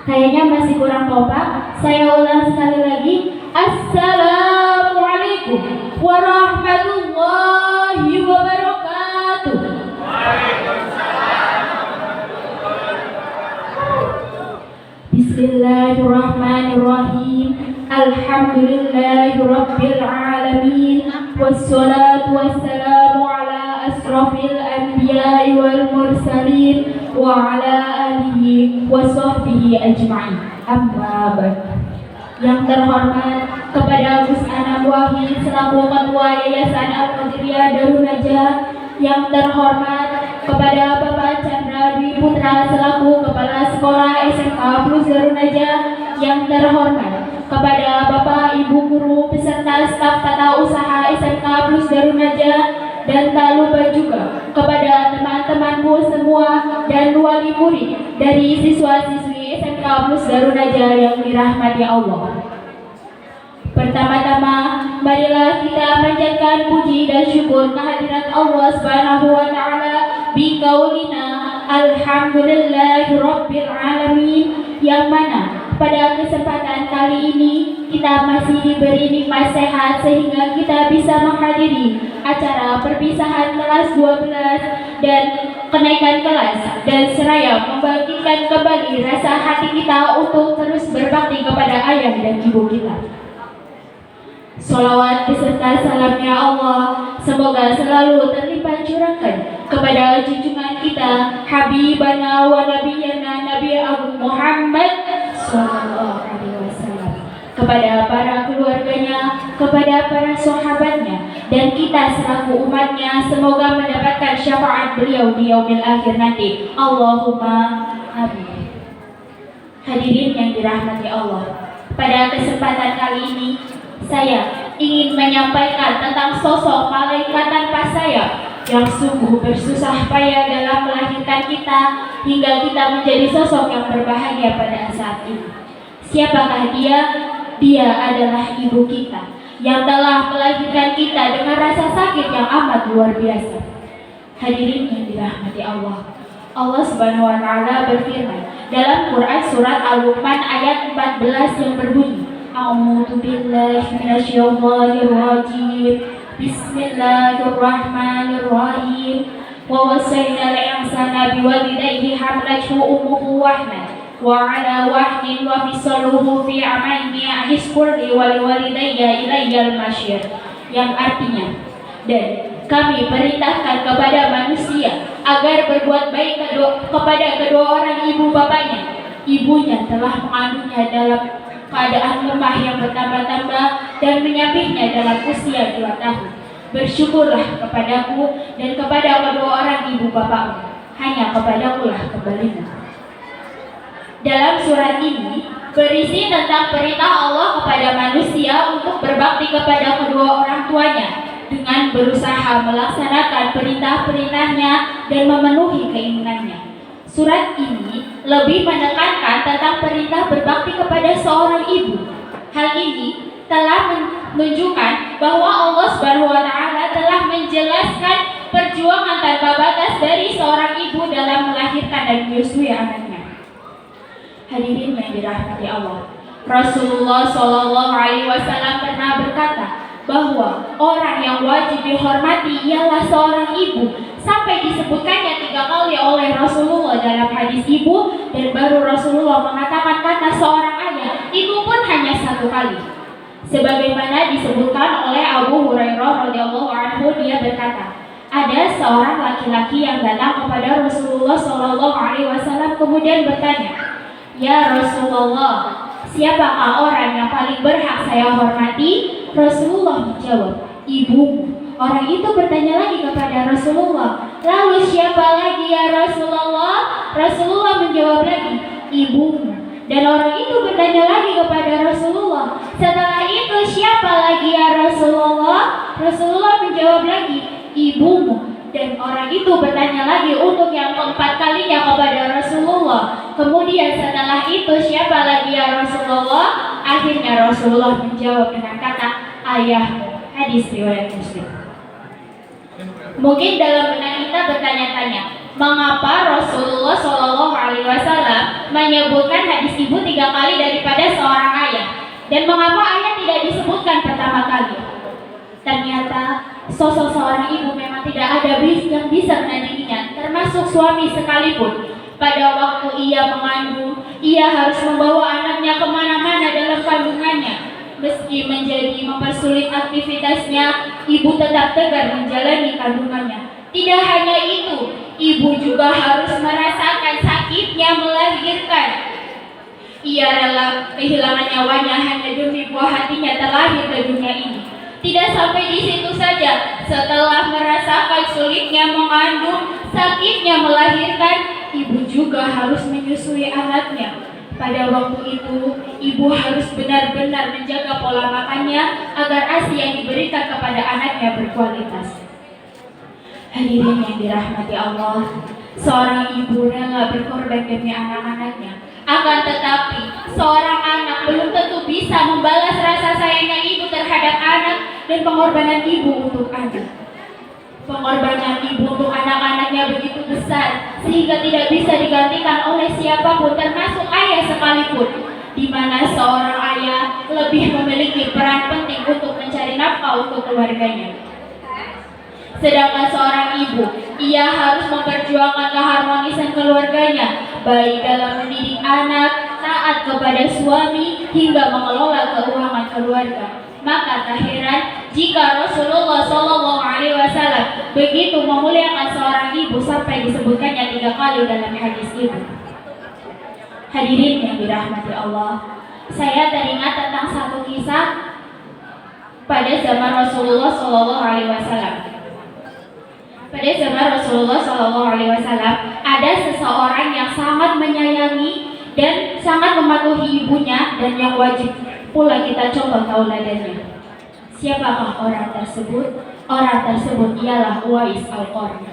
Kayaknya masih kurang kompak. Saya ulang sekali lagi. Assalamualaikum warahmatullahi wabarakatuh. Bismillahirrahmanirrahim. Alhamdulillahirabbil alamin. Wassalatu wassalamu ala asrofil anbiya'i wal mursalin wa ala alihi wa sahbihi ajma'in. Amma ba'd. Yang terhormat kepada Gus Anam Wahid selaku Ketua Yayasan Al-Qadiriyah Darun Najah, yang terhormat kepada Bapak Chandra Dwi Putra selaku Kepala Sekolah SMK Plus Darun Najah, yang terhormat kepada Bapak Ibu Guru beserta staf tata usaha SMK Plus Darun Najah, dan tak lupa juga kepada teman-temanku semua dan wali murid dari siswa-siswi SMK Plus Darun Najah yang dirahmati Allah. Pertama-tama, marilah kita panjatkan puji dan syukur kehadirat Allah Subhanahu wa taala bi qaulina alhamdulillahirabbil alamin, yang mana pada kesempatan kali ini kita masih diberi nikmat sehat sehingga kita bisa menghadiri acara perpisahan kelas 12 dan kenaikan kelas, dan seraya membangkitkan kembali rasa hati kita untuk terus berbakti kepada ayah dan ibu kita. Salawat beserta salamnya Allah semoga selalu terlimpah curahkan kepada junjungan kita Habibana wa Nabiyana Nabi Agung Muhammad sallallahu alaihi wasallam, kepada para keluarganya, kepada para sahabatnya, dan kita selaku umatnya semoga mendapatkan syafaat beliau di yaumil akhir nanti. Allahumma amin. Hadirin yang dirahmati Allah, pada kesempatan kali ini saya ingin menyampaikan tentang sosok malaikat tanpa sayap yang sungguh bersusah payah dalam melahirkan kita hingga kita menjadi sosok yang berbahagia pada saat ini. Siapakah dia? Dia adalah ibu kita yang telah melahirkan kita dengan rasa sakit yang amat luar biasa. Hadirin yang dirahmati Allah, Allah Subhanahu wa taala berfirman dalam Quran surat Al-Luqman ayat 14 yang berbunyi, A'udzu billahi minasyaitonir rajim. Bismillahirrahmanirrahim. Wa wasaina al-insana biwalidayhi hamlathu ummuhu wahnan wa 'ala wahnin wa fisaluhu fi 'amaini anishkur li wa liwalidayya ilayyal masyir, yang artinya, dan kami perintahkan kepada manusia agar berbuat baik kepada kedua orang ibu bapaknya. Ibunya telah mengandungnya dalam keadaan lemah yang bertambah-tambah dan menyapihnya dalam usia 2 tahun. Bersyukurlah kepadaku dan kepada kedua orang ibu bapakmu, hanya kepadakulah kembalimu. Dalam surat ini berisi tentang perintah Allah kepada manusia untuk berbakti kepada kedua orang tuanya dengan berusaha melaksanakan perintah-perintahnya dan memenuhi keinginannya. Surat ini lebih menekankan tentang perintah berbakti kepada seorang ibu. Hal ini telah menunjukkan bahwa Allah Subhanahu wa taala telah menjelaskan perjuangan tanpa batas dari seorang ibu dalam melahirkan dan menyusui anaknya. Hadirin yang dirahmati Allah, Rasulullah Shallallahu alaihi wasallam pernah berkata bahwa orang yang wajib dihormati ialah seorang ibu, sampai disebutkannya 3 kali oleh Rasulullah dalam hadis ibu, dan baru Rasulullah mengatakan kata seorang ayah itu pun hanya 1 kali. Sebagaimana disebutkan oleh Abu Hurairah radhiyallahu anhu, dia berkata, ada seorang laki-laki yang datang kepada Rasulullah Shallallahu alaihi wasallam kemudian bertanya, "Ya Rasulullah, siapakah orang yang paling berhak saya hormati?" Rasulullah menjawab, "Ibumu." Orang itu bertanya lagi kepada Rasulullah, "Lalu siapa lagi ya Rasulullah?" Rasulullah menjawab lagi, "Ibumu." Dan orang itu bertanya lagi kepada Rasulullah, "Setelah itu siapa lagi ya Rasulullah?" Rasulullah menjawab lagi, "Ibumu." Dan orang itu bertanya lagi untuk yang keempat kalinya kepada Rasulullah. Kemudian setelah itu siapa lagi ya Rasulullah? Akhirnya Rasulullah menjawab dengan kata, "Ayahmu." Hadis riwayat Muslim. Mungkin dalam benak kita bertanya-tanya, mengapa Rasulullah Shallallahu alaihi wasallam menyebut menyebutkan hadis ibu 3 kali daripada seorang ayah. Dan mengapa ayah tidak disebutkan pertama kali? Ternyata sosok seorang ibu memang tidak ada yang bisa menandinginya, termasuk suami sekalipun. Pada waktu ia mengandung, ia harus membawa anaknya kemana-mana dalam kandungannya. Meski mempersulit aktivitasnya, ibu tetap tegar menjalani kandungannya. Tidak hanya itu, ibu juga harus merasakan sakitnya melahirkan. Ia rela kehilangan nyawanya hanya demi buah hatinya terlahir ke dunia ini. Tidak sampai di situ saja, setelah merasakan sulitnya mengandung, sakitnya melahirkan, ibu juga harus menyusui anaknya. Pada waktu itu, ibu harus benar-benar menjaga pola makannya agar ASI yang diberikan kepada anaknya berkualitas. Hadirin yang dirahmati Allah, seorang ibu rela berkorban demi anak-anaknya. Akan tetapi, seorang anak belum tentu bisa membalas rasa sayangnya ibu terhadap anak dan pengorbanan ibu untuk anak. Pengorbanan ibu untuk anak-anaknya begitu besar sehingga tidak bisa digantikan oleh siapapun, termasuk ayah sekalipun, di mana seorang ayah lebih memiliki peran penting untuk mencari nafkah untuk keluarganya. Sedangkan seorang ibu, ia harus memperjuangkan keharmonisan keluarganya, baik dalam mendidik anak, taat kepada suami, hingga mengelola keuangan keluarga. Maka tak heran jika Rasulullah SAW begitu memuliakan seorang ibu sampai disebutkannya 3 kali dalam hadis ibu. Hadirin yang dirahmati Allah, saya teringat tentang satu kisah pada zaman Rasulullah SAW. Pada zaman Rasulullah SAW ada seseorang yang sangat menyayangi dan sangat mematuhi ibunya, dan yang wajib pula kita contoh tauladannya. Siapakah orang tersebut? Orang tersebut ialah Uwais Al-Qarni.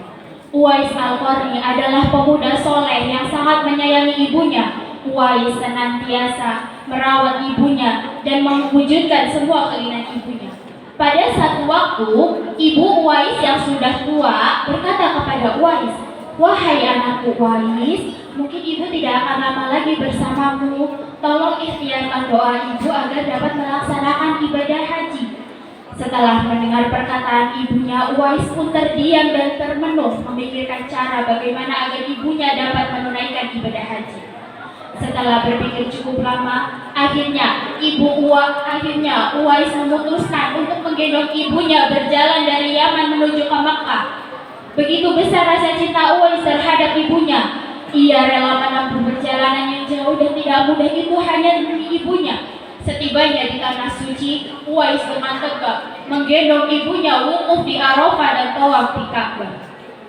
Uwais Al-Qarni adalah pemuda soleh yang sangat menyayangi ibunya. Uwais senantiasa merawat ibunya dan mewujudkan semua keinginan ibunya. Pada satu waktu, ibu Uwais yang sudah tua berkata kepada Uwais, "Wahai anakku Uwais, mungkin ibu tidak akan lama lagi bersamamu. Tolong ikhtiarkan doa ibu agar dapat melaksanakan ibadah haji." Setelah mendengar perkataan ibunya, Uwais pun terdiam dan termenung memikirkan cara bagaimana agar ibunya dapat menunaikan ibadah haji. Setelah berpikir cukup lama, akhirnya Uwais memutuskan untuk menggendong ibunya berjalan dari Yaman menuju ke Makkah. Begitu besar rasa cinta Uwais terhadap ibunya, ia rela menempuh perjalanan yang jauh dan tidak mudah itu hanya demi ibunya. Setibanya di tanah suci, Uwais dengan tegak menggendong ibunya wukuf di Arafah dan tawaf di Ka'bah.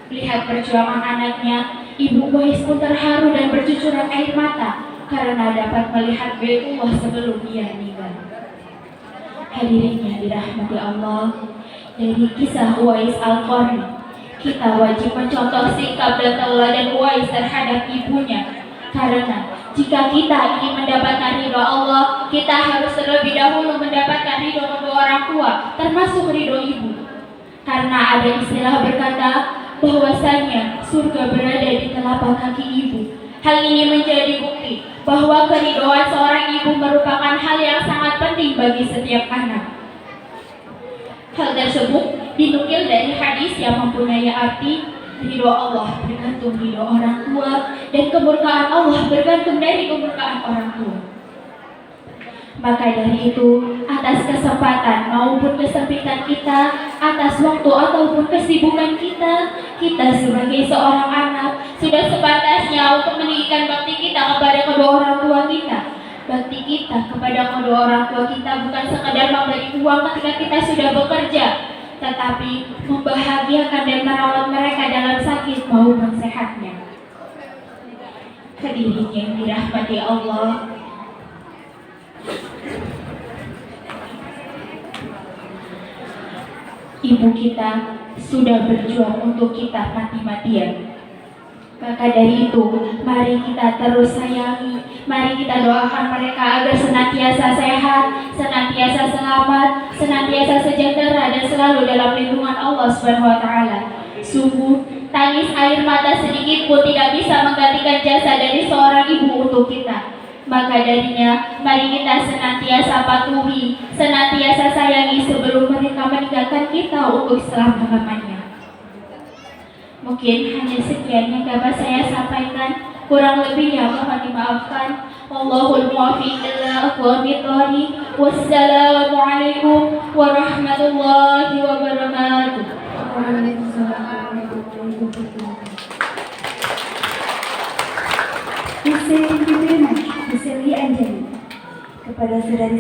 Melihat perjuangan anaknya, ibu Uwais pun terharu dan bercucuran air mata karena dapat melihat Baitullah sebelum ia meninggal. Hadirin yang dirahmati Allah, dari kisah Uwais Al-Qarni, kita wajib mencontoh sikap dan tauladan Uwais terhadap ibunya. Karena jika kita ingin mendapatkan ridho Allah, kita harus terlebih dahulu mendapatkan ridho kedua orang tua, termasuk ridho ibu. Karena ada istilah berkata bahwasanya surga berada di telapak kaki ibu. Hal ini menjadi bukti bahwa keridhoan seorang ibu merupakan hal yang sangat penting bagi setiap anak. Hal tersebut dinukil dari hadis yang mempunyai arti ridho Allah bergantung ridho orang tua dan kemurkaan Allah bergantung dari kemurkaan orang tua. Maka dari itu, atas kesempatan maupun kesempitan kita, atas waktu ataupun kesibukan kita sebagai seorang anak sudah sepantasnya untuk meninggikan bakti kita kepada kedua orang tua kita. Bakti kita kepada kedua orang tua kita bukan sekadar memberi uang ketika kita sudah bekerja, tetapi membahagiakan dan merawat mereka dalam sakit maupun sehatnya. Hadirin yang dirahmati Allah, ibu kita sudah berjuang untuk kita mati-matian. Maka dari itu, mari kita terus sayangi, mari kita doakan mereka agar senantiasa sehat, senantiasa selamat, senantiasa sejahtera dan selalu dalam lindungan Allah Subhanahu wa taala. Sungguh Tangis air mata sedikit pun tidak bisa menggantikan jasa dari seorang ibu untuk kita. Maka darinya, mari kita senantiasa patuhi, senantiasa sayangi sebelum mereka meninggalkan kita untuk selama-lamanya. Mungkin hanya sekian yang dapat saya sampaikan. Kurang lebihnya mohon dimaafkan. Wallahul muwaffiq ila aqwamit thoriq. Wassalamualaikum warahmatullahi wabarakatuh. Thank you very much, Mr. Lee Anjali. Kepada saudari